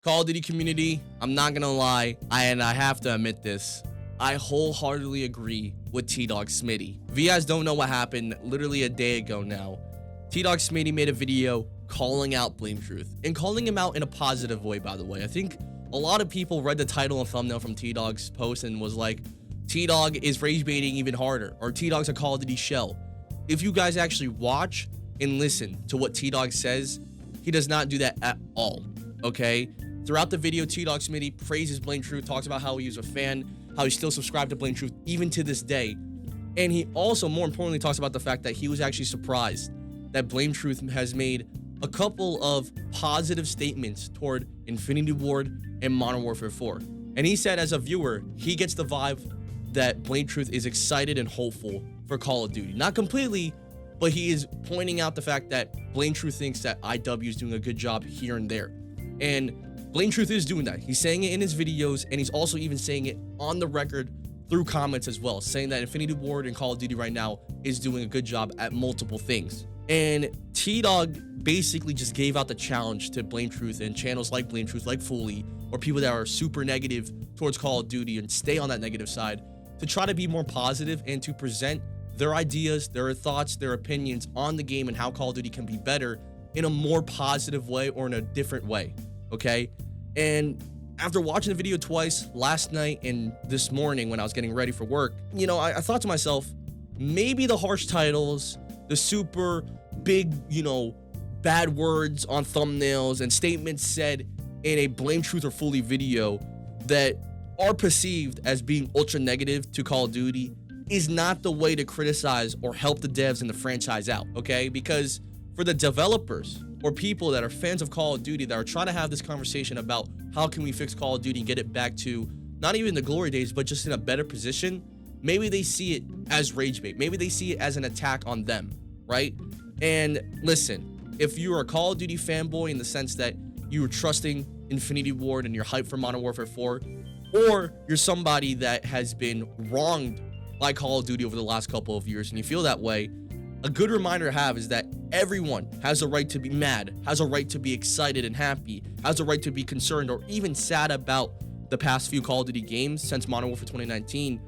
Call of Duty community, I'm not gonna lie, I have to admit this. I wholeheartedly agree with TDawgSmitty. If you guys don't know what happened, literally a day ago now, TDawgSmitty made a video calling out BlameTruth and calling him out in a positive way, by the way. I think a lot of people read the title and thumbnail from T-Dawg's post and was like, T-Dawg is rage baiting even harder, or T-Dawg's a Call of Duty shell. If you guys actually watch and listen to what T-Dawg says, he does not do that at all, okay? Throughout the video, TDawgSmitty praises BlameTruth, talks about how he was a fan, how he's still subscribed to BlameTruth even to this day. And he also, more importantly, talks about the fact that he was actually surprised that BlameTruth has made a couple of positive statements toward Infinity Ward and Modern Warfare 4. And he said, as a viewer, he gets the vibe that BlameTruth is excited and hopeful for Call of Duty. Not completely, but he is pointing out the fact that BlameTruth thinks that IW is doing a good job here and there. And BlameTruth is doing that. He's saying it in his videos, and he's also even saying it on the record through comments as well, saying that Infinity Ward and Call of Duty right now is doing a good job at multiple things. And T-Dawg basically just gave out the challenge to BlameTruth and channels like BlameTruth, like Fully, or people that are super negative towards Call of Duty and stay on that negative side, to try to be more positive and to present their ideas, their thoughts, their opinions on the game and how Call of Duty can be better in a more positive way or in a different way. Okay, and after watching the video twice, last night and this morning when I was getting ready for work, you know, I thought to myself, maybe the harsh titles, the super big, you know, bad words on thumbnails and statements said in a BlameTruth or Fully video that are perceived as being ultra negative to Call of Duty is not the way to criticize or help the devs and the franchise out, okay? Because for the developers or people that are fans of Call of Duty that are trying to have this conversation about how can we fix Call of Duty and get it back to not even the glory days, but just in a better position, maybe they see it as rage bait. Maybe they see it as an attack on them, right? And listen, if you're a Call of Duty fanboy in the sense that you were trusting Infinity Ward and you're hyped for Modern Warfare 4, or you're somebody that has been wronged by Call of Duty over the last couple of years and you feel that way, a good reminder to have is that everyone has a right to be mad, has a right to be excited and happy, has a right to be concerned or even sad about the past few Call of Duty games since Modern Warfare 2019.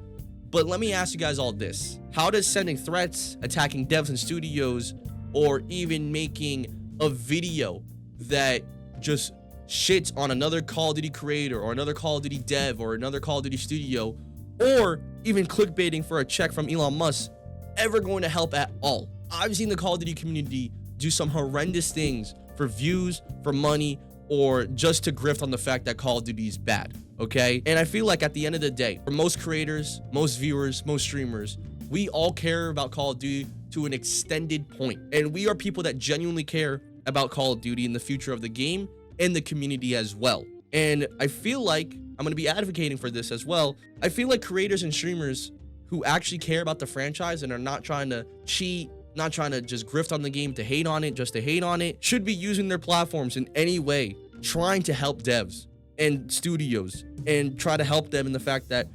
But let me ask you guys all this. How does sending threats, attacking devs and studios, or even making a video that just shits on another Call of Duty creator or another Call of Duty dev or another Call of Duty studio, or even clickbaiting for a check from Elon Musk, ever going to help at all? I've seen the Call of Duty community do some horrendous things for views, for money, or just to grift on the fact that Call of Duty is bad, okay? And I feel like at the end of the day, for most creators, most viewers, most streamers, we all care about Call of Duty to an extended point. And we are people that genuinely care about Call of Duty and the future of the game and the community as well. And I feel like I'm going to be advocating for this as well. I feel like creators and streamers who actually care about the franchise and are not trying to cheat, not trying to just grift on the game to hate on it, just to hate on it, should be using their platforms in any way, trying to help devs and studios and try to help them in the fact that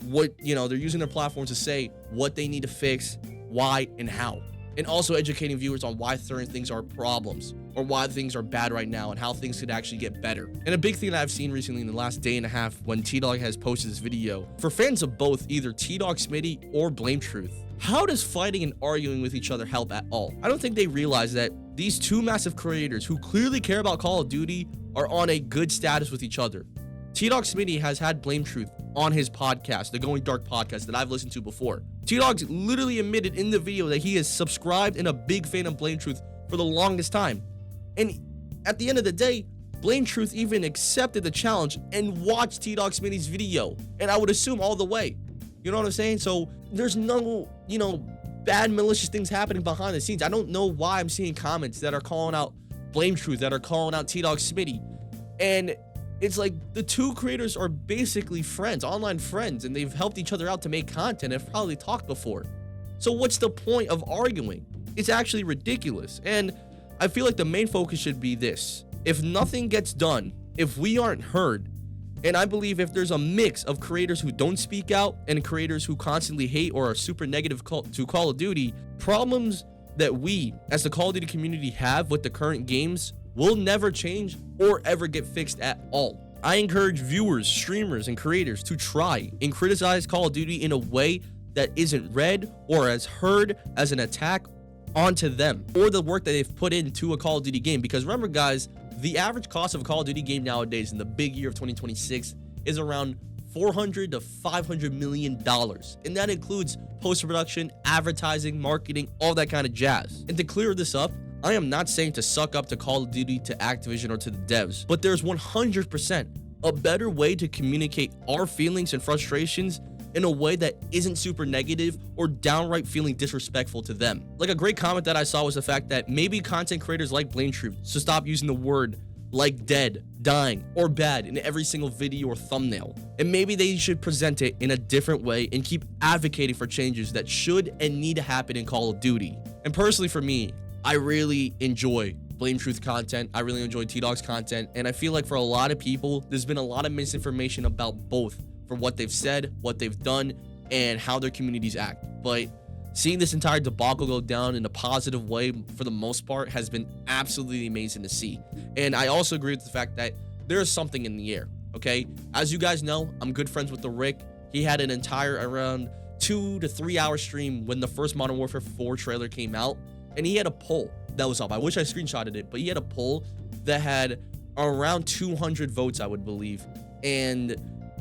they're using their platforms to say what they need to fix, why, and how. And also educating viewers on why certain things are problems or why things are bad right now and how things could actually get better. And a big thing that I've seen recently in the last day and a half when T-Dawg has posted this video, for fans of both either TDawgSmitty or BlameTruth, how does fighting and arguing with each other help at all? I don't think they realize that these two massive creators who clearly care about Call of Duty are on a good status with each other. TDawgSmitty has had BlameTruth on his podcast, the Going Dark podcast that I've listened to before. T-Dawg literally admitted in the video that he is subscribed and a big fan of BlameTruth for the longest time. And at the end of the day, BlameTruth even accepted the challenge and watched TDawgSmitty's video. And I would assume all the way. You know what I'm saying? So there's no, bad malicious things happening behind the scenes. I don't know why I'm seeing comments that are calling out BlameTruth, that are calling out TDawgSmitty. And it's like the two creators are basically friends, online friends, and they've helped each other out to make content and have probably talked before. So what's the point of arguing? It's actually ridiculous. And I feel like the main focus should be this. If nothing gets done, if we aren't heard, and I believe if there's a mix of creators who don't speak out and creators who constantly hate or are super negative to Call of Duty, problems that we as the Call of Duty community have with the current games will never change or ever get fixed at all. I encourage viewers, streamers, and creators to try and criticize Call of Duty in a way that isn't read or as heard as an attack onto them or the work that they've put into a Call of Duty game. Because remember, guys, the average cost of a Call of Duty game nowadays in the big year of 2026 is around $400 to $500 million. And that includes post-production, advertising, marketing, all that kind of jazz. And to clear this up, I am not saying to suck up to Call of Duty, to Activision, or to the devs, but there's 100% a better way to communicate our feelings and frustrations in a way that isn't super negative or downright feeling disrespectful to them. Like, a great comment that I saw was the fact that maybe content creators like BlameTruth should stop using the word like dead, dying, or bad in every single video or thumbnail. And maybe they should present it in a different way and keep advocating for changes that should and need to happen in Call of Duty. And personally for me, I really enjoy BlameTruth content. I really enjoy TDawg's content. And I feel like for a lot of people, there's been a lot of misinformation about both for what they've said, what they've done, and how their communities act. But seeing this entire debacle go down in a positive way for the most part has been absolutely amazing to see. And I also agree with the fact that there is something in the air, okay? As you guys know, I'm good friends with the Rick. He had an entire around 2 to 3 hour stream when the first Modern Warfare 4 trailer came out, and he had a poll that was up. I wish I screenshotted it, but he had a poll that had around 200 votes, I would believe, and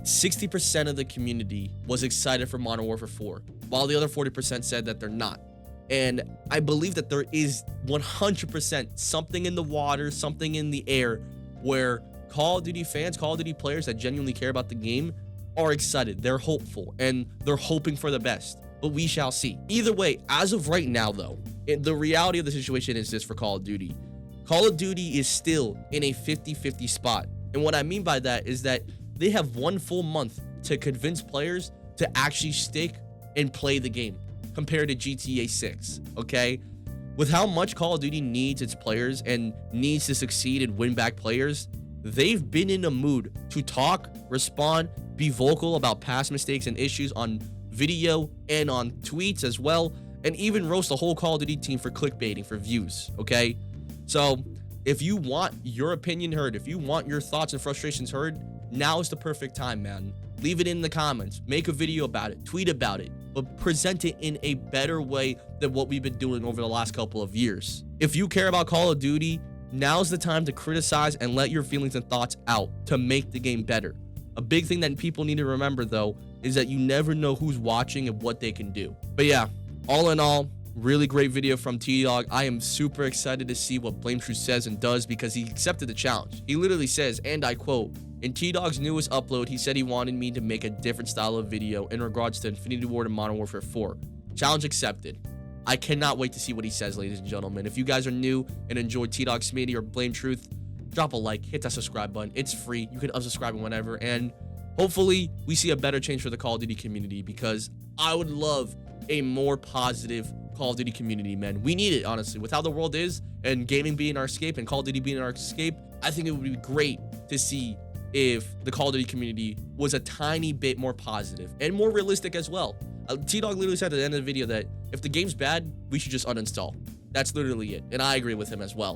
60% of the community was excited for Modern Warfare 4, while the other 40% said that they're not. And I believe that there is 100% something in the water, something in the air, where Call of Duty fans, Call of Duty players that genuinely care about the game are excited. They're hopeful, and they're hoping for the best. But we shall see. Either way, as of right now, though, the reality of the situation is this for Call of Duty. Call of Duty is still in a 50-50 spot. And what I mean by that is that they have 1 full month to convince players to actually stick and play the game compared to GTA 6, okay? With how much Call of Duty needs its players and needs to succeed and win back players, they've been in a mood to talk, respond, be vocal about past mistakes and issues on video and on tweets as well, and even roast the whole Call of Duty team for clickbaiting for views, okay? So if you want your opinion heard, if you want your thoughts and frustrations heard, now is the perfect time, man. Leave it in the comments, make a video about it, tweet about it, but present it in a better way than what we've been doing over the last couple of years. If you care about Call of Duty, now's the time to criticize and let your feelings and thoughts out to make the game better. A big thing that people need to remember, though, is that you never know who's watching and what they can do. But yeah, all in all, really great video from TDawg. I am super excited to see what BlameTruth says and does, because he accepted the challenge. He literally says, and I quote, "In TDawg's newest upload, he said he wanted me to make a different style of video in regards to Infinity Ward and Modern Warfare 4. Challenge accepted." I cannot wait to see what he says, ladies and gentlemen. If you guys are new and enjoy TDawgSmitty or BlameTruth, drop a like, hit that subscribe button. It's free. You can unsubscribe whenever, and hopefully we see a better change for the Call of Duty community, because I would love a more positive Call of Duty community, man. We need it, honestly. With how the world is and gaming being our escape and Call of Duty being our escape, I think it would be great to see if the Call of Duty community was a tiny bit more positive and more realistic as well. TDawg literally said at the end of the video that if the game's bad, we should just uninstall. That's literally it, and I agree with him as well.